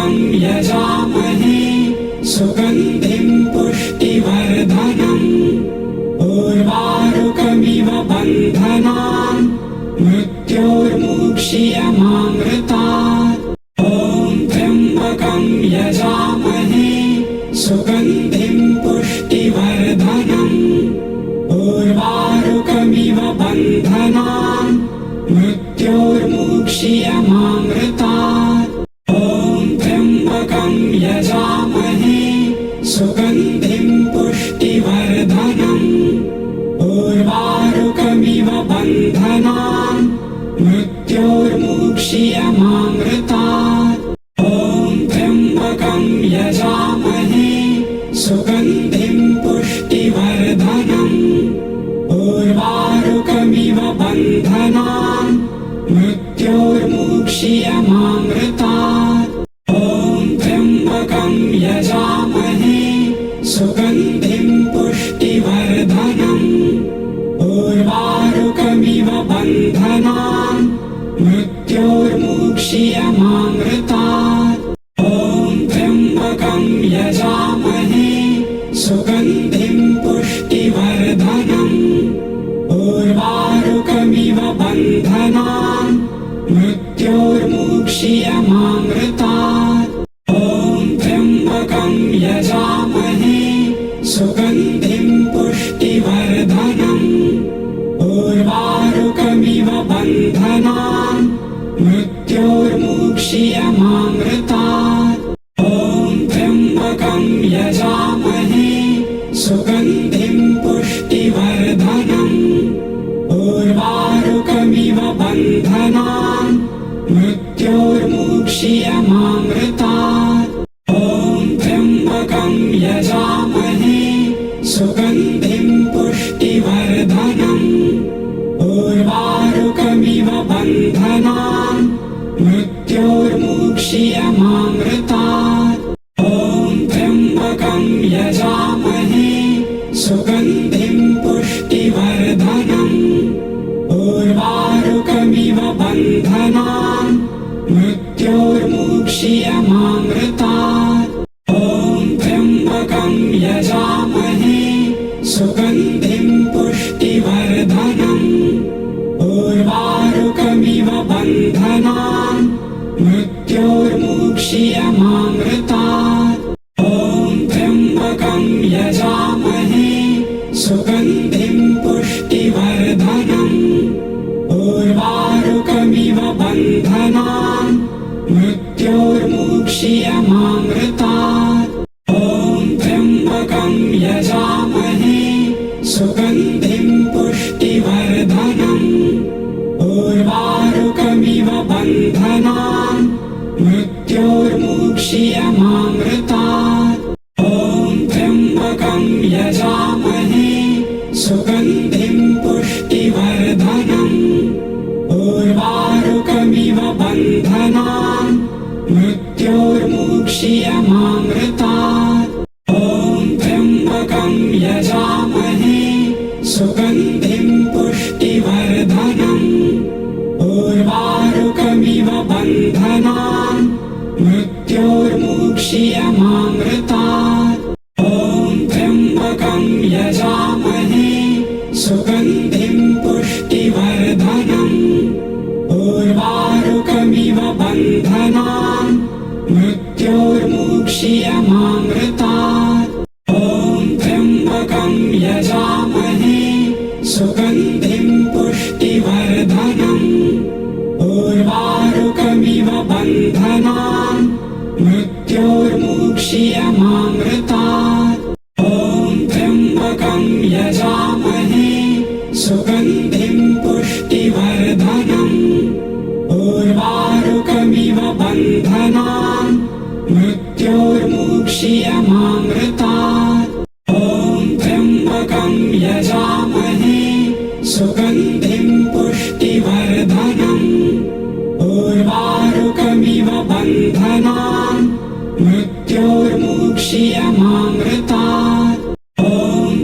त्र्यम्बकं यजामहे सुगन्धिं पुष्टिवर्धनम् उर्वारुकमिव बन्धनान् मृत्योर्मुक्षीयमामृतात्। ॐ त्र्यम्बकं यजामहे सुगन्धिं पुष्टिवर्धनम् उर्वारुकमिव बन्धनान् मृत्योर्मुक्षीयमामृतात्। ॐ त्र्यम्बकं यजामहे सुगन्धिं पुष्टिवर्धनम् उर्वारुकमिव बन्धनान् मृत्योर्मुक्षीयमामृतात्। ॐ त्र्यम्बकं यजामहे सुगन्धिं पुष्टिवर्धनम् उर्वारुकमिव बन्धनान् मृत्योर्मुक्षीयमामृतात्। ॐ त्र्यम्बकं यजामहे सुगन्धिं पुष्टिवर्धनम् उर्वारुकमिव बन्धनान् मृत्योर्मुक्षीयमामृतात्। ॐ त्र्यम्बकं यजामहे सुगन्धिं पुष्टिवर्धनम् उर्वारुकमिव बन्धनान् मृत्योर्मुक्षीयमामृतात्। ॐ त्र्यम्बकं यजामहे सुगन्धिं पुष्टिवर्धनम् उर्वारुकमिव बन्धनान् मृत्योर्मुक्षीयमामृतात्। ॐ त्र्यम्बकं यजामहे सुगन्धिं पुष्टिवर्धनम् उर्वारुकमिव बन्धनान् मृत्योर्मुक्षीयमामृतात्। ॐ त्र्यम्बकं यजामहे सुगन्धिं पुष्टिवर्धनम् उर्वारुकमिव बन्धनान् मृत्योर्मुक्षीयमामृतात्। ॐ त्र्यम्बकं यजामहे सुगन्धिं पुष्टिवर्धनम् उर्वारुकमिव बन्धनान् मृत्योर्मुक्षीयमामृतात्। ॐ त्र्यम्बकं यजामहे सुगन्धिं पुष्टिवर्धनम् उर्वारुकमिव बन्धनान् मृत्योर्मुक्षीयमामृतात्। ॐ त्र्यम्बकं यजामहे सुगन्धिं पुष्टिवर्धनम् उर्वारुकमिव बन्धनान् मृत्योर्मुक्षीयमामृतात्। ॐ त्र्यम्बकं यजामहे सुगन्धिं पुष्टिवर्धनम् उर्वारुकमिव बन्धनान् मृत्योर्मुक्षीयमामृतात्। ॐ त्र्यम्बकं यजामहे सुगन्धिं पुष्टिवर्धनम् उर्वारुकमिव बन्धनान् मृत्योर्मुक्षीयमामृतात्। ॐ त्र्यम्बकं यजामहे सुगन्धिं पुष्टिवर्धनम् उर्वारुकमिव बन्धनान् मृत्योर्मुक्षीयमामृतात्। ॐ त्र्यम्बकं यजामहे सुगन्धिं पुष्टिवर्धनम् उर्वारुकमिव बन्धनान् मृत्योर्मुक्षीयमामृतात्। ॐ त्र्यम्बकं यजामहे सुगन्धिं पुष्टिवर्धनम् उर्वारुकमिव बन्धनान् मृत्योर्मुक्षीयमामृतात्। ॐ त्र्यम्बकं यजामहे सुगन्धिं पुष्टिवर्धनम् उर्वारुकमिव बन्धनान् मृत्योर्मुक्षीयमामृतात्। ॐ त्र्यम्बकं यजामहे सुगन्धिं पुष्टिवर्धनम् उर्वारुकमिव बन्धनान् मृत्योर्मुक्षीयमामृतात्। ॐ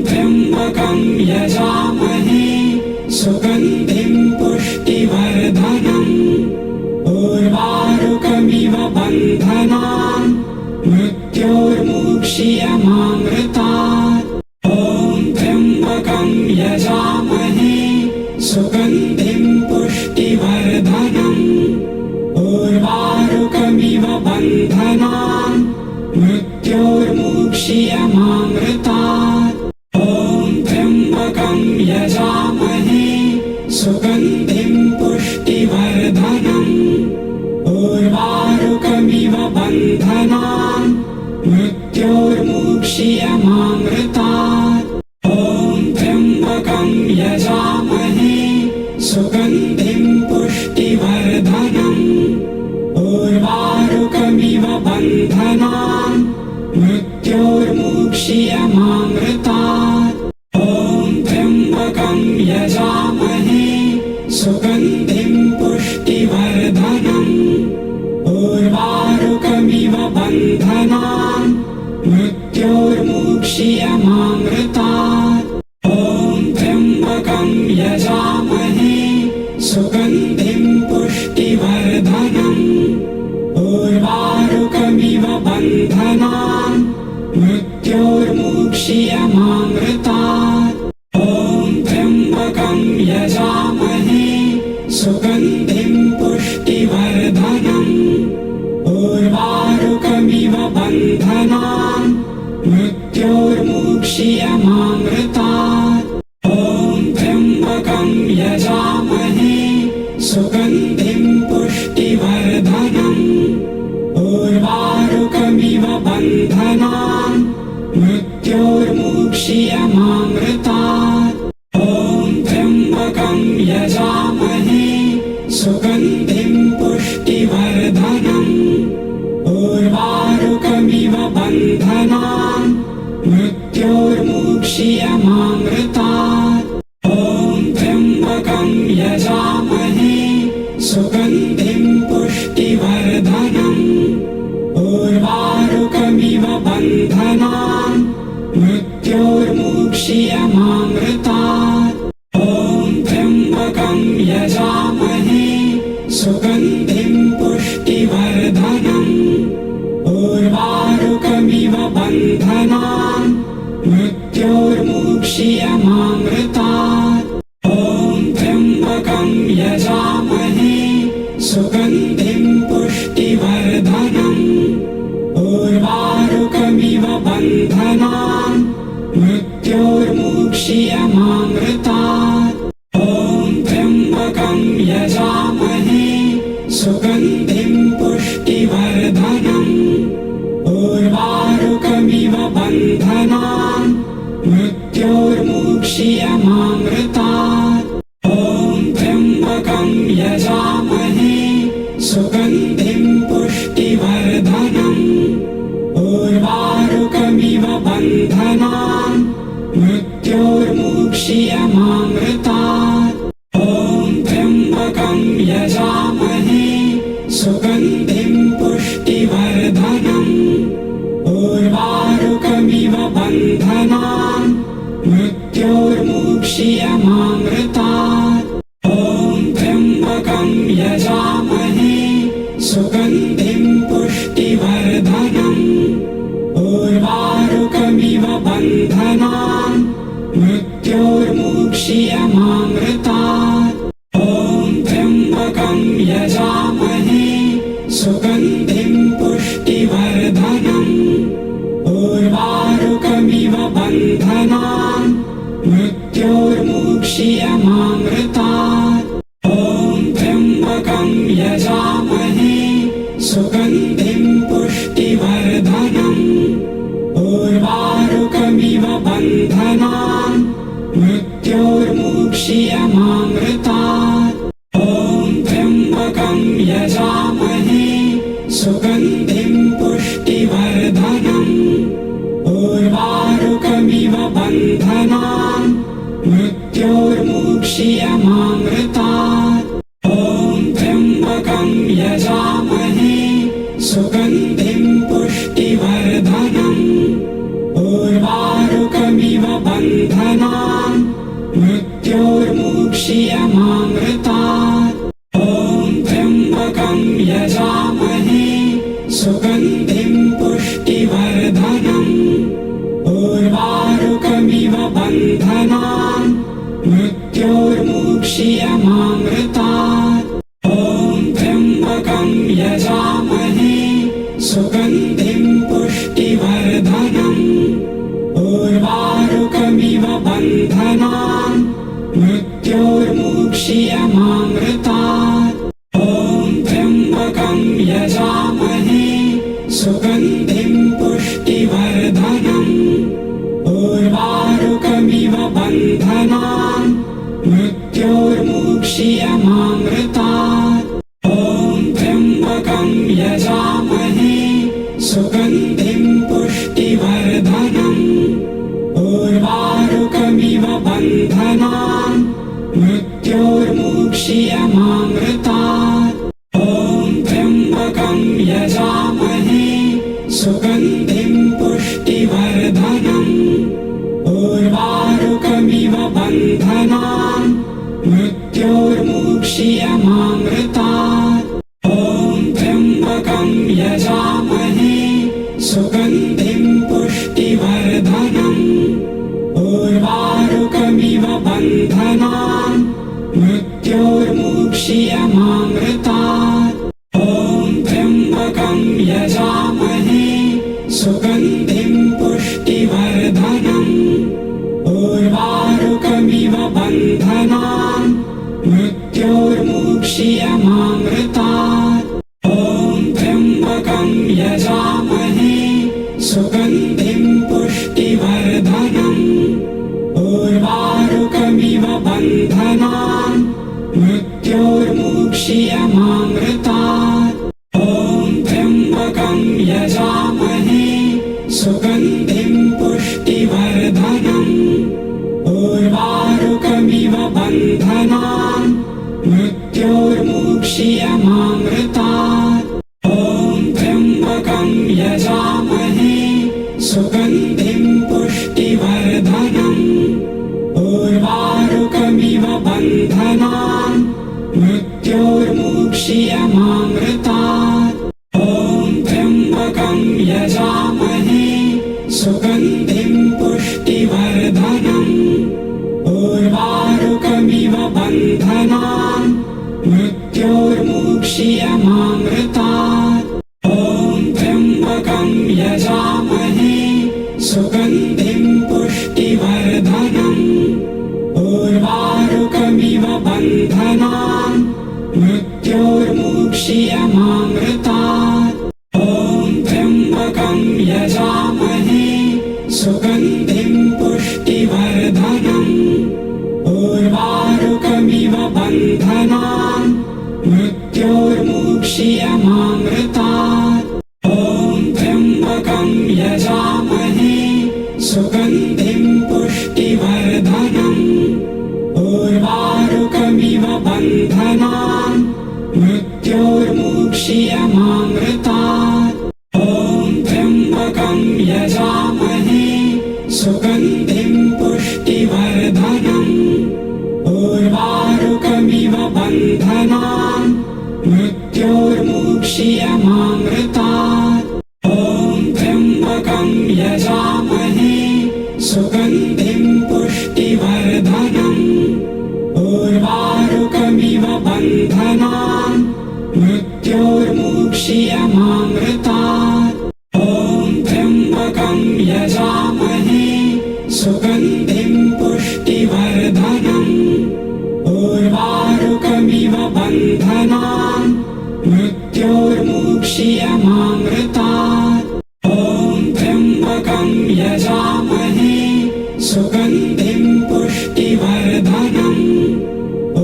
त्र्यम्बकं यजामहे सुगन्धिं पुष्टिवर्धनम् उर्वारुकमिव वारुकमिव बन्धनान् मृत्योर्मुक्षीयमामृतात् ॐ त्र्यम्बकं यजामहे सुगन्धिं पुष्टिवर्धनम् उर्वारुकमिव बन्धनान् मृत्योर्मुक्षीयमामृतात् ॐ त्र्यम्बकं यजामहे सुगन्धिं पुष्टिवर्धनम् उर्वारुकमिव बन्धनान् मृत्योर्मुक्षीयमामृतात् ॐ त्र्यम्बकं यजामहे सुगन्धिं पुष्टिवर्धनम् उर्वारुकमिव बन्धनान् मृत्योर्मुक्षीयमामृतात् ॐ त्र्यम्बकं यजामहे सुगन्धिं पुष्टिवर्धनम् उर्वारुकमिव बन्धनान् मृत्योर्मुक्षीयमामृतात् ॐ त्र्यम्बकं यजामहे सुगन्धिं पुष्टिवर्धनम् उर्वारुकमिव बन्धनान् मृत्योर्मुक्षीयमामृतात् ॐ त्र्यम्बकं यजामहे सुगन्धिं पुष्टिवर्धनम् उर्वारुकमिव बन्धनान् मृत्योर्मुक्षीयमामृतात् ॐ त्र्यम्बकं यजामहे सुगन्धिं पुष्टिवर्धनम् उर्वारुकमिव बन्धनान् मृत्योर्मुक्षीयमामृतात् ॐ त्र्यम्बकं यजामहे सुगन्धिं पुष्टिवर्धनम् उर्वारुकमिव बन्धनान् मृत्योर्मुक्षीयमामृतात् ॐ त्र्यम्बकं यजामहे सुगन्धिं पुष्टिवर्धनम् उर्वारुकमिव बन्धनान् मृत्योर्मुक्षीयमामृतात् ॐ त्र्यम्बकं यजामहे सुगन्धिं पुष्टिवर्धनम् उर्वारुकमिव बन्धनान् मृत्योर्मुक्षीयमामृतात् ॐ त्र्यम्बकं यजामहे सुगन्धिं पुष्टिवर्धनम् उर्वारुकमिव बन्धनान् मृत्योर्मुक्षीयमामृतात् ॐ त्र्यम्बकं यजामहे सुगन्धिं पुष्टिवर्धनम् उर्वारुकमिव बन्धनान् मृत्योर्मुक्षीयमामृतात् ॐ त्र्यम्बकं यजामहे सुगन्धिं पुष्टिवर्धनम् उर्वारुकमिव बन्धनान् मृत्योर्मुक्षीयमामृतात् ॐ त्र्यम्बकं यजामहे सुगन्धिं पुष्टिवर्धनम् उर्वारुकमिव बन्धनान् मृत्योर्मुक्षीयमामृतात् ॐ त्र्यम्बकं यजामहे सुगन्धिं पुष्टिवर्धनम् उर्वारुकमिव बन्धनान् मृत्योर्मुक्षीयमामृतात् ॐ त्र्यम्बकं यजामहे सुगन्धिं पुष्टिवर्धनम् उर्वारुकमिव बन्धनान् मृत्योर्मुक्षीयमामृतात् ॐ त्र्यम्बकं यजामहे सुगन्धिं पुष्टिवर्धनम् उर्वारुकमिव बन्धनान् मृत्योर्मुक्षीयमामृतात् ॐ त्र्यम्बकं यजामहे सुगन्धिं पुष्टिवर्धनम् उर्वारुकमिव बन्धनान् मृत्योर्मुक्षीयमामृतात् ॐ त्र्यम्बकं यजामहे सुगन्धिं पुष्टिवर्धनम् उर्वारुकमिव बन्धनान् मृत्योर्मुक्षीयमामृतात् ॐ त्र्यम्बकं यजामहे सुगन्धिं पुष्टिवर्धनम् उर्वारुकमिव बन्धनान् मृत्योर्मुक्षीयमामृतात् ॐ त्र्यम्बकं यजामहे सुगन्धिं पुष्टिवर्धनम् उर्वारुकमिव बन्धनान् मृत्योर्मुक्षीयमामृतात् ॐ त्र्यम्बकं यजामहे सुगन्धिं पुष्टिवर्धनम् उर्वारुकमिव बन्धनान् मृत्योर्मुक्षीयमामृतात् ॐ त्र्यम्बकं यजामहे सुगन्धिं पुष्टिवर्धनम् उर्वारुकमिव बन्धनान् मृत्योर्मुक्षीयमामृतात् ॐ त्र्यम्बकं यजामहे सुगन्धिं पुष्टिवर्धनम् उर्वारुकमिव बन्धनान् मृत्योर्मुक्षीयमामृतात् ॐ त्र्यम्बकं यजामहे सुगन्धिं पुष्टिवर्धनम् उर्वारुकमिव बन्धनान् मृत्योर्मुक्षीयमामृतात् ॐ त्र्यम्बकं यजामहे सुगन्धिं पुष्टिवर्धनम् उर्वारुकमिव बन्धनान् मृत्योर्मुक्षीयमामृतात् ॐ त्र्यम्बकं यजामहे सुगन्धिं पुष्टिवर्धनम् उर्वारुकमिव बन्धनान् मृत्योर्मुक्षीयमामृतात् ॐ त्र्यम्बकं यजामहे सुगन्धिं पुष्टिवर्धनम् उर्वारुकमिव बन्धनान् मृत्योर्मुक्षीयमामृतात् ॐ त्र्यम्बकं यजामहे सुगन्धिं पुष्टिवर्धनम् उर्वारुकमिव बन्धनान् मृत्योर्मुक्षीयमामृतात् ॐ त्र्यम्बकं यजामहे सुगन्धिं पुष्टिवर्धनम् उर्वारुकमिव बन्धनान् मृत्योर्मुक्षीयमामृतात् ॐ त्र्यम्बकं यजामहे सुगन्धिं पुष्टिवर्धनम् उर्वारुकमिव बन्धनान् मृत्योर्मुक्षीयमामृतात् ॐ त्र्यम्बकं यजामहे सुगन्धिं पुष्टिवर्धनम् उर्वारुकमिव बन्धनान् मृत्योर्मुक्षीयमामृतात् ॐ त्र्यम्बकं यजामहे सुगन्धिं पुष्टिवर्धनम् उर्वारुकमिव बन्धनान् मृत्योर्मुक्षीयमामृतात् ॐ त्र्यम्बकं यजामहे सुगन्धिं पुष्टिवर्धनम् उर्वारुकमिव बन्धनान् मृत्योर्मुक्षीयमामृतात् ॐ त्र्यम्बकं यजामहे सुगन्धिं पुष्टिवर्धनम् उर्वारुकमिव बन्धनान् मृत्योर्मुक्षीयमामृतात् ॐ त्र्यम्बकं यजामहे सुगन्धिं पुष्टिवर्धनम् उर्वारुकमिव बन्धनान् मृत्योर्मुक्षीयमामृतात् ॐ त्र्यम्बकं यजामहे सुगन्धिं पुष्टिवर्धनम्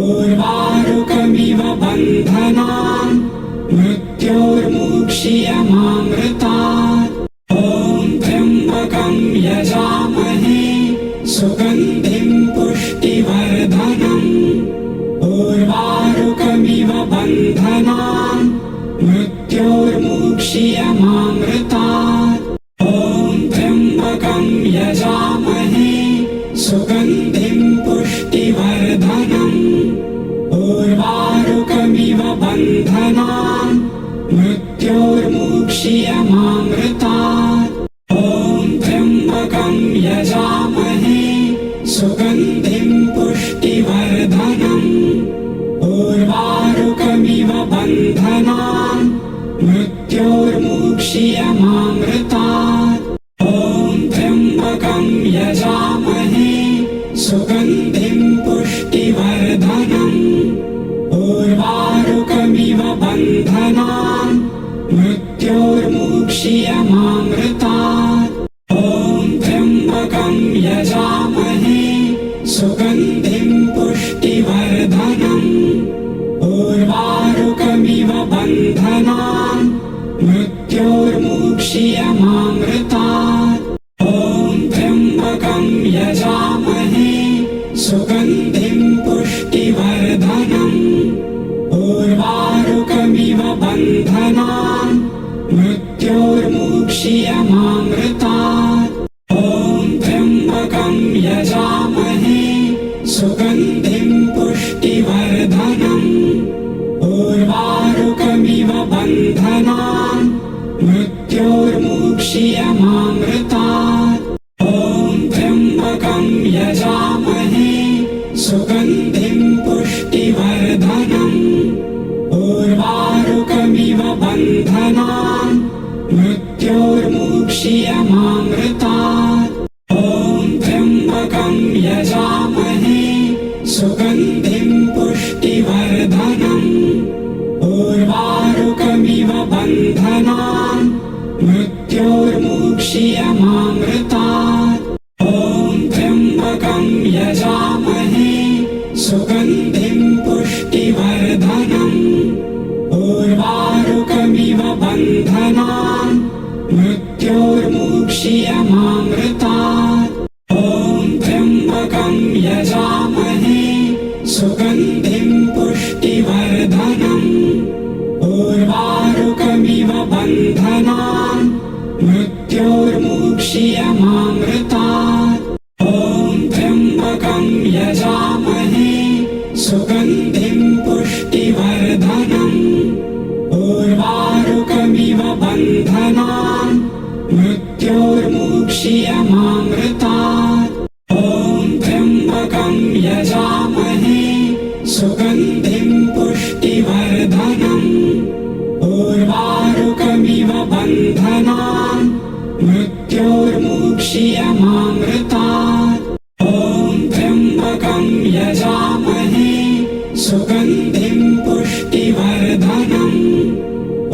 उर्वारुकमिव बन्धनान् मृत्योर्मुक्षीयमामृतात् ॐ त्र्यम्बकं यजामहे सुगन्धिं पुष्टिवर्धनम् उर्वारुकमिव बन्धनान् मृत्योर्मुक्षीयमामृतात् ॐ त्र्यम्बकं यजामहे सुगन्धिं पुष्टिवर्धनम् उर्वारुकमिव बन्धनान् मृत्योर्मुक्षीयमामृतात् त्र्यम्बकम् यजामहे सुगन्धिं पुष्टिवर्धनम् उर्वारुकमिव बन्धनान् मृत्योर्मुक्ष्यमामृतात् त्र्यम्बकम् यजामहे सुगन्धिं पुष्टिवर्धनम् उर्वारुकमिव बन्धनान् मृत्योर्मुक्ष्यमामृतात् त्र्यम्बकम् यजामहे सुगन्धिं पुष्टिवर्धनम् उर्वारुकमिव बन्धनान् मृत्योर्मुक्ष्यमामृतात् त्र्यम्बकम् यजामहे सुगन्धिं पुष्टिवर्धनम् उर्वारुकमिव बन्धनान् मृत्योर्मुक्ष्यमामृतात् त्र्यम्बकम् यजामहे सुगन्धिं पुष्टिवर्धनम् उर्वारुकमिव बन्धनान् मृत्योर्मुक्ष्यमामृतात् त्र्यम्बकम् यजामहे सुगन्धिं पुष्टिवर्धनम् उर्वारुकमिव बन्धनान् मृत्योर्मुक्ष्यमामृतात् त्र्यम्बकम् यजामहे सुगन्धिं पुष्टिवर्धनम् उर्वारुकमिव बन्धनान् मृत्योर्मुक्ष्यमामृतात् त्र्यम्बकम् यजामहे सुगन्धिं पुष्टिवर्धनम् उर्वारुकमिव बन्धनान् मृत्योर्मुक्ष्यमामृतात् त्र्यम्बकम् यजामहे सुगन्धिं पुष्टिवर्धनम् उर्वारुकमिव बन्धनान् मृत्योर्मुक्ष्यमामृतात् त्र्यम्बकम् यजामहे सुगन्धिं पुष्टिवर्धनम् उर्वारुकमिव बन्धनान् मृत्योर्मुक्ष्यमामृतात् त्र्यम्बकम् यजामहे सुगन्धिं पुष्टिवर्धनम् उर्वारुकमिव बन्धनान् मृत्योर्मुक्ष्यमामृतात् त्र्यम्बकम् यजामहे सुगन्धिं पुष्टिवर्धनम्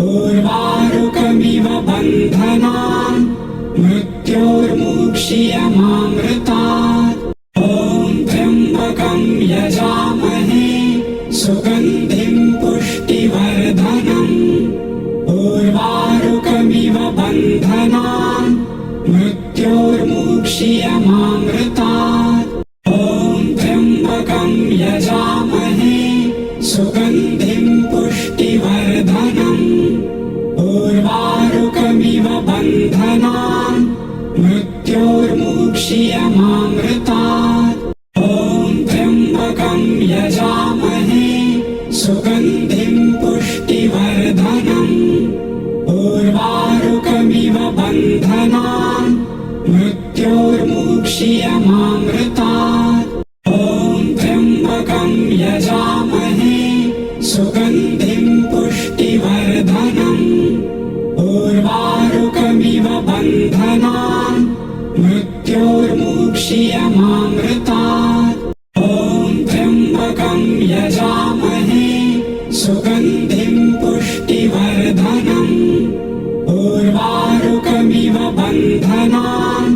उर्वारुकमिव बन्धनान् मृत्योर्मुक्ष्यमामृतात् त्र्यम्बकम् यजामहे सुगन्धिं पुष्टिवर्धनम् उर्वारुकमिव बन्धनान् मृत्योर्मुक्ष्यमामृतात् त्र्यम्बकम् यजामहे सुगन्धिं पुष्टिवर्धनम् उर्वारुकमिव बन्धनान् मृत्योर्मुक्ष्यमामृतात् त्र्यम्बकम् यजामहे सुगन्धिं पुष्टिवर्धनम् उर्वारुकमिव बन्धनान् मृत्योर्मुक्ष्यमामृतात् त्र्यम्बकम् यजामहे सुगन्धिं पुष्टिवर्धनम् उर्वारुकमिव बन्धनान् मृत्योर्मुक्ष्यमामृतात् त्र्यम्बकम् यजामहे सुगन्धिं पुष्टिवर्धनम् उर्वारुकमिव बन्धनान्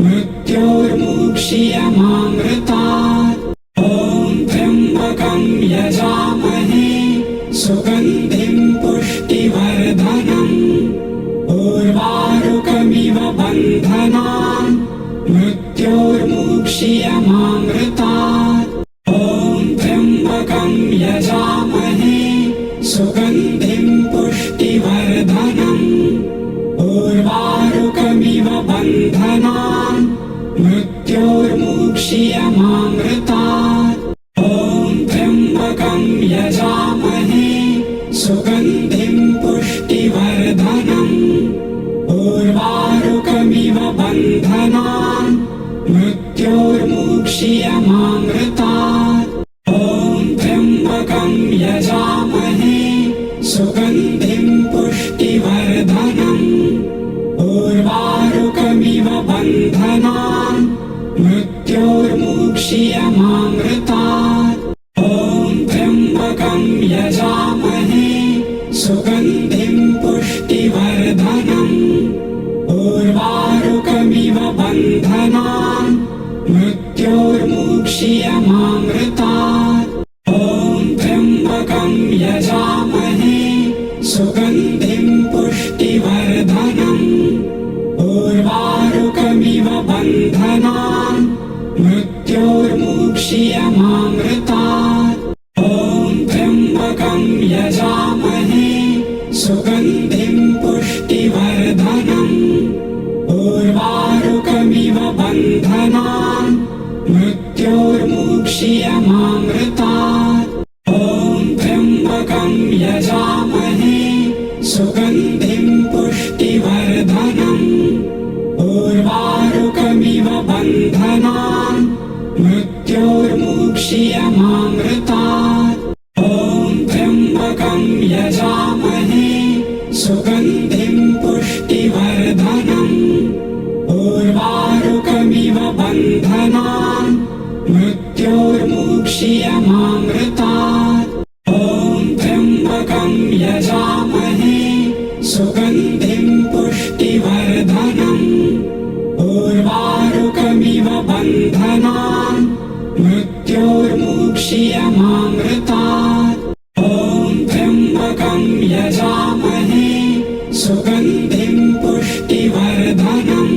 मृत्योर्मुक्ष्यमामृतात् त्र्यम्बकम् यजामहे सुगन्धिं पुष्टिवर्धनम् उर्वारुकमिव बन्धनान् मृत्योर्मुक्ष्यमामृतात् त्र्यम्बकम् यजामहे सुगन्धिं पुष्टिवर्धनम् उर्वारुकमिव बन्धनान् मृत्योर्मुक्ष्यमामृतात् त्र्यम्बकम् यजामहे सुगन्धिं पुष्टिवर्धनम् बन्धनान् मृत्योर्मुक्षीयमामृतात् ॐ त्र्यम्बकं यजामहे सुगन्धिं पुष्टिवर्धनम् उर्वारुकमिव बन्धनान् मृत्योर्मुक्षीयमामृतात् ॐ त्र्यम्बकं यजामहे सुगन्धिं पुष्टिवर्धनम् उर्वारुकमिव बन्धनान् मृत्योर्मुक्षीयमामृतात् ॐ त्र्यम्बकं यजामहे सुगन्धिं पुष्टिवर्धनम् उर्वारुकमिव बन्धनान् मृत्योर्मुक्षीयमामृतात् ॐ त्र्यम्बकं यजामहे सुगन्धिं पुष्टिवर्धनम् उर्वारुकमिव बन्धनान् मृत्योर्मुक्षीयमामृतात् ॐ त्र्यम्बकं यजामहे सुगन्धिं पुष्टिवर्धनम् उर्वारुकमिव बन्धनान् मृत्योर्मुक्षीयमामृतात् ॐ त्र्यम्बकं यजामहे सुगन्धिं पुष्टिवर्धनम्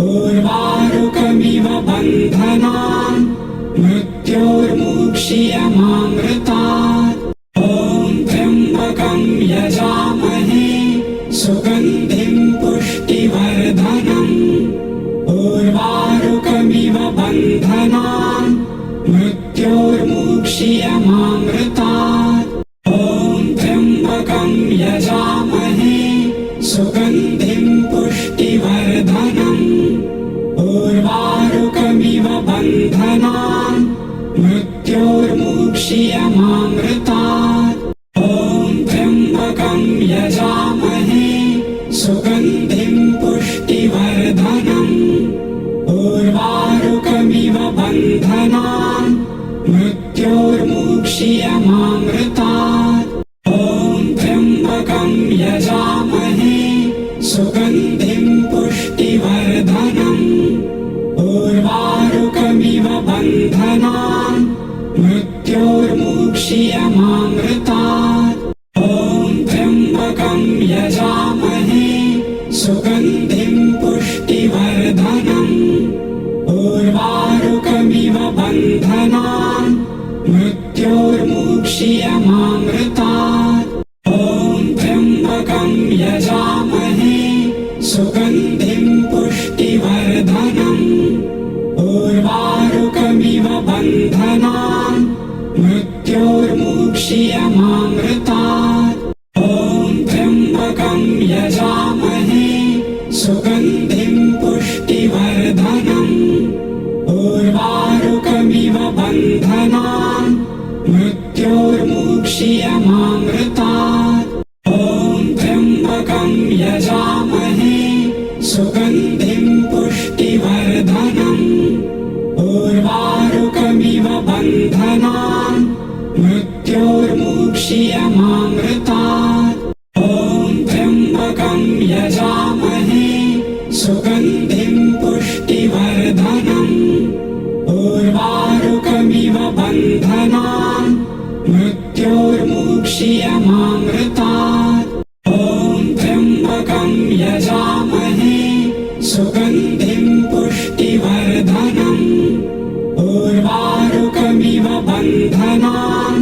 उर्वारुकमिव बन्धनान् मृत्योर्मुक्षीयमामृतात् ॐ त्र्यम्बकं यजामहे सुगन्धिं पुष्टिवर्धनम् उर्वारुकमिव बन्धनान् मृत्योर्मुक्षीयमामृतात् ॐ त्र्यम्बकं यजामहे सुगन्धिं पुष्टिवर्धनम् उर्वारुकमिव बन्धनान् मृत्योर्मुक्षीयमामृतात् ॐ त्र्यम्बकं यजामहे सुगन्धिं पुष्टिवर्धनम् उर्वारुकमिव बन्धनान् मृत्योर्मुक्षीयमामृतात् ॐ त्र्यम्बकं यजामहे सुगन्धिं पुष्टिवर्धनम् उर्वारुकमिव बन्धनान् मृत्योर्मुक्षीयमामृतात् ॐ त्र्यम्बकं यजामहे सुगन्धिं पुष्टिवर्धनम् उर्वारुकमिव बन्धनान् मृत्योर्मुक्षीयमामृतात् ॐ त्र्यम्बकं यजामहे सुगन्धिं पुष्टिवर्धनम् उर्वारुकमिव बन्धनान् मृत्योर्मुक्षीयमामृतात् ॐ त्र्यम्बकं यजामहे सुगन्धिं पुष्टिवर्धनम् उर्वारुकमिव बन्धनान् मृत्योर्मुक्षीयमामृतात् ॐ त्र्यम्बकं यजामहे सुगन्धिं पुष्टिवर्धनम् उर्वारुकमिव बन्धनान् मृत्योर्मुक्षीयमामृतात् ॐ त्र्यम्बकं यजामहे सुगन्धिं पुष्टिवर्धनम् उर्वारुकमिव बन्धनान् मृत्योर्मुक्षीयमामृतात् ॐ त्र्यम्बकं यजामहे सुगन्धिं पुष्टिवर्धनम् उर्वारुकमिव बन्धनान्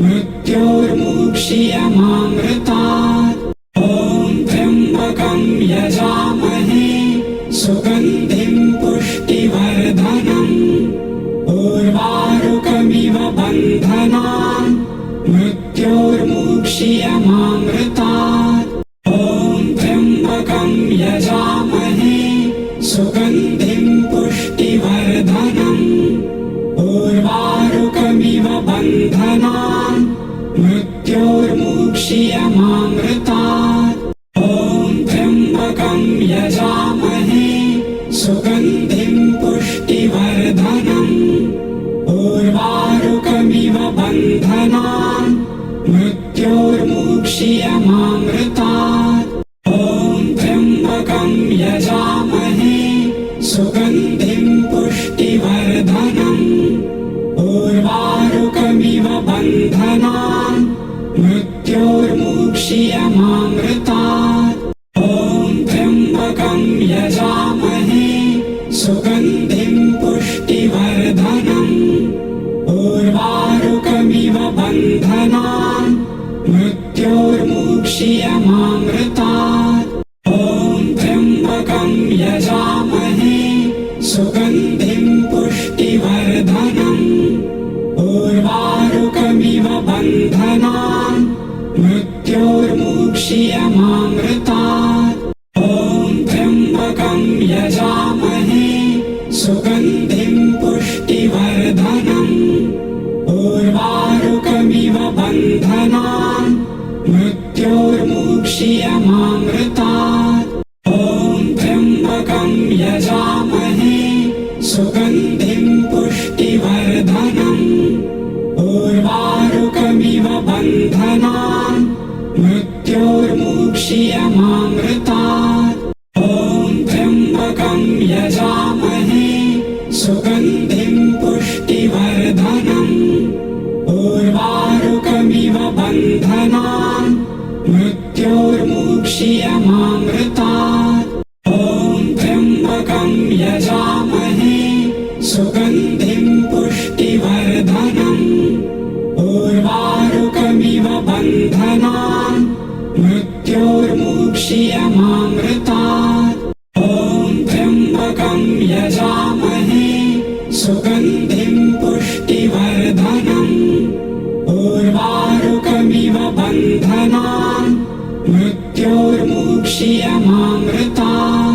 मृत्योर्मुक्षीयमामृतात् ॐ त्र्यम्बकं यजामहे सुगन्धिं पुष्टिवर्धनम् उर्वारुकमिव बन्धनान् मृत्योर्मुक्षीयमामृतात् ॐ त्र्यम्बकं पुष्टिवर्धनम् ॐ त्र्यम्बकं यजामहे सुगन्धिं पुष्टिवर्धनम् उर्वारुकमिव बन्धनान् मृत्योर्मुक्षीयमामृतात् ॐ त्र्यम्बकं यजामहे सुगन्धिं पुष्टिवर्धनम् उर्वारुकमिव बन्धनान् मृत्योर्मुक्षीयमामृतात् ॐ त्र्यम्बकं यजामहे सुगन्धिं पुष्टिवर्धनम् उर्वारुकमिव बन्धनान् मृत्योर्मुक्षीयमामृतात् ॐ त्र्यम्बकं यजामहे सुगन्धिं पुष्टिवर्धनम् उर्वारुकमिव बन्धनान् मृत्योर्मुक्षीयमामृतात् ॐ त्र्यम्बकं यजामहे सुगन्धिं पुष्टिवर्धनम् उर्वारुकमिव बन्धनान् मृत्योर्मुक्षीयमामृतात्